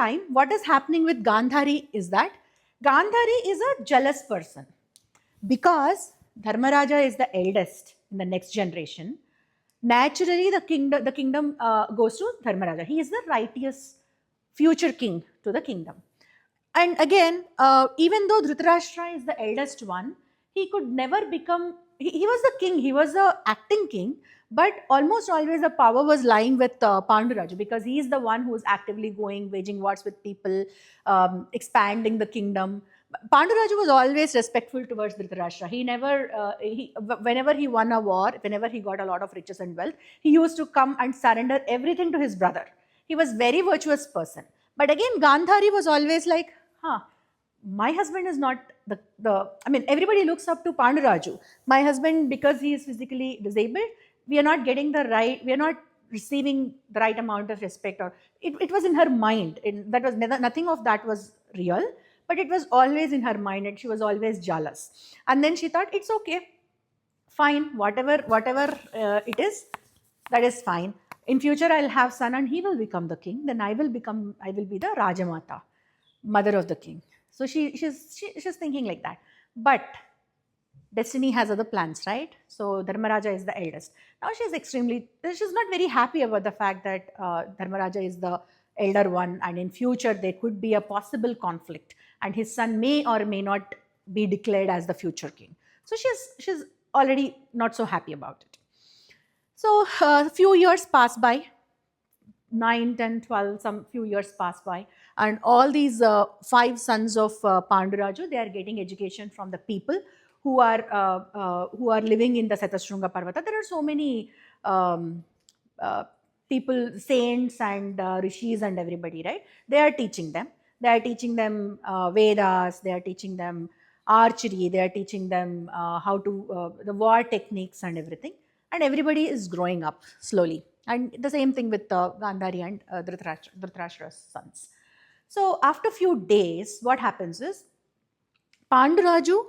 time, what is happening with Gandhari is that Gandhari is a jealous person because Dharmaraja is the eldest in the next generation. Naturally, the kingdom goes to Dharmaraja. He is the righteous future king to the kingdom. And again, even though Dhritarashtra is the eldest one, he could never become, he was the king, he was the acting king, but almost always the power was lying with Panduraju because he is the one who is actively going, waging wars with people, expanding the kingdom. Panduraju was always respectful towards Dhritarashtra. He never, whenever he won a war, whenever he got a lot of riches and wealth, he used to come and surrender everything to his brother. He was very virtuous person. But again, Gandhari was always like, my husband is not everybody looks up to Panduraju. My husband, because he is physically disabled, we are not receiving the right amount of respect. Or it was in her mind. That was nothing of that was real, but it was always in her mind, and she was always jealous. And then she thought, it's okay, fine, whatever it is, that is fine. In future, I'll have son, and he will become the king. Then I will be the Rajamata, mother of the king. So she's thinking like that. But destiny has other plans, right? So Dharmaraja is the eldest. Now she's not very happy about the fact that Dharmaraja is the elder one, and in future there could be a possible conflict, and his son may or may not be declared as the future king. So she's already not so happy about it. So a few years pass by, 9, 10, 12, some few years pass by, and all these 5 sons of Panduraju, they are getting education from the people who are living in the Satashrunga Parvata. There are so many people, saints and rishis and everybody, right? They are teaching them. They are teaching them Vedas. They are teaching them archery. They are teaching them how to the war techniques and everything. And everybody is growing up slowly. And the same thing with Gandhari and Dhritarashtra's sons. So after a few days, what happens is Panduraju,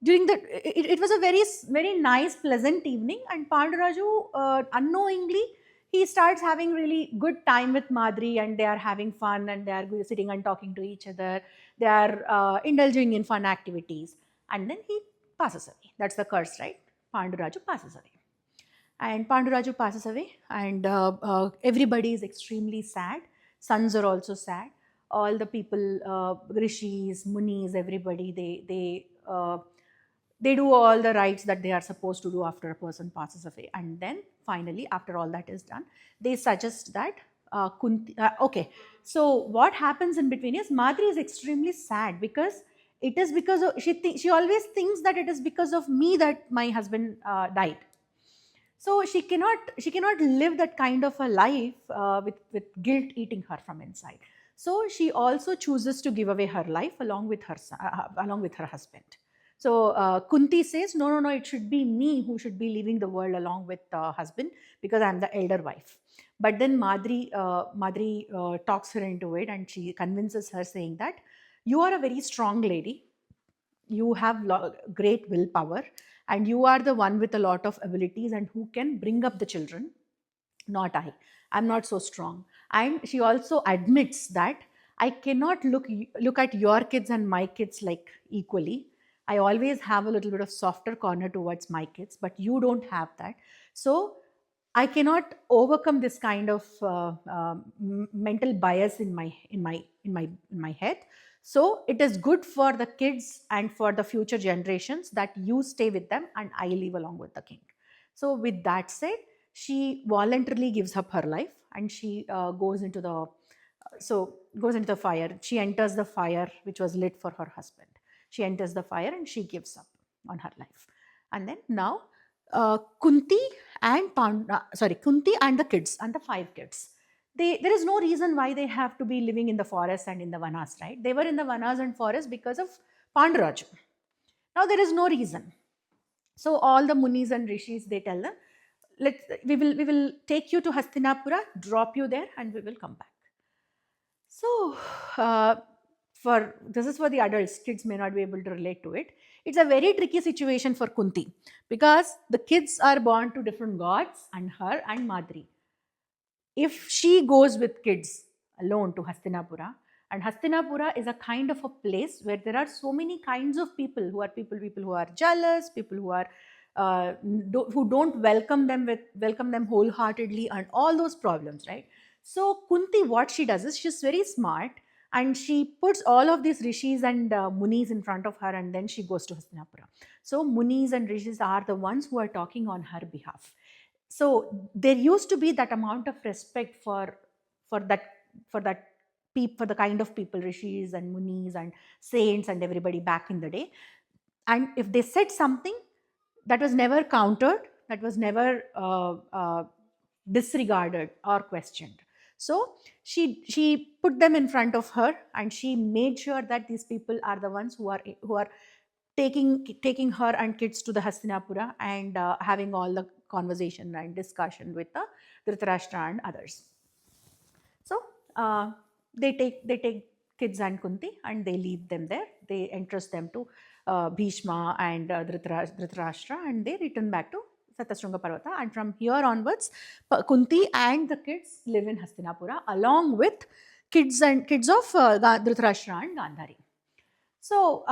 it was a very, very nice, pleasant evening, and Panduraju, unknowingly, he starts having really good time with Madri, and they are having fun, and they are sitting and talking to each other. They are indulging in fun activities, and then he passes away. That's the curse, right? Panduraju passes away. And Panduraju passes away, and everybody is extremely sad. Sons are also sad. All the people, rishis, munis, everybody, they do all the rites that they are supposed to do after a person passes away. And then finally, after all that is done, they suggest that okay. So what happens in between is Madri is extremely sad because it is because of, she always thinks that it is because of me that my husband died. So she cannot live that kind of a life with guilt eating her from inside. So she also chooses to give away her life along with her husband. So Kunti says, no, it should be me who should be leaving the world along with husband because I'm the elder wife. But then Madri talks her into it, and she convinces her, saying that you are a very strong lady. You have great willpower, and you are the one with a lot of abilities and who can bring up the children, not I. I'm not so strong. And she also admits that I cannot look at your kids and my kids like equally. I always have a little bit of softer corner towards my kids, but you don't have that. So I cannot overcome this kind of mental bias in my head. So it is good for the kids and for the future generations that you stay with them and I live along with the king. So with that said, she voluntarily gives up her life, and she goes into the fire. She enters the fire which was lit for her husband. She enters the fire and she gives up on her life. And then now Kunti and the kids, and the 5 kids, there is no reason why they have to be living in the forest and in the vanas, right? They were in the vanas and forest because of Panduraju. Now there is no reason. So all the munis and rishis, they tell them, we will take you to Hasthinapura, drop you there, and we will come back. So this is for the adults. Kids may not be able to relate to it. It's a very tricky situation for Kunti because the kids are born to different gods, and her and Madri. If she goes with kids, alone to Hasthinapura. And Hasthinapura is a kind of a place where there are so many kinds of people who are jealous, people who are who don't welcome them wholeheartedly, and all those problems, right? So Kunti, what she does is she's very smart, and she puts all of these rishis and munis in front of her, and then she goes to Hastinapura. So munis and rishis are the ones who are talking on her behalf. So there used to be that amount of respect for that for that for the kind of people, rishis and munis and saints and everybody back in the day. And if they said something, that was never countered, that was never disregarded or questioned. So she put them in front of her, and she made sure that these people are the ones who are taking her and kids to the Hastinapura, and having all the conversation and discussion with the Dhritarashtra and others. So they take kids and Kunti, and they leave them there. They entrust them to Bhishma and Dhritarashtra, and they return back to Satyasringa Parvata. And from here onwards, Kunti and the kids live in Hastinapura along with kids of Dhritarashtra and Gandhari. So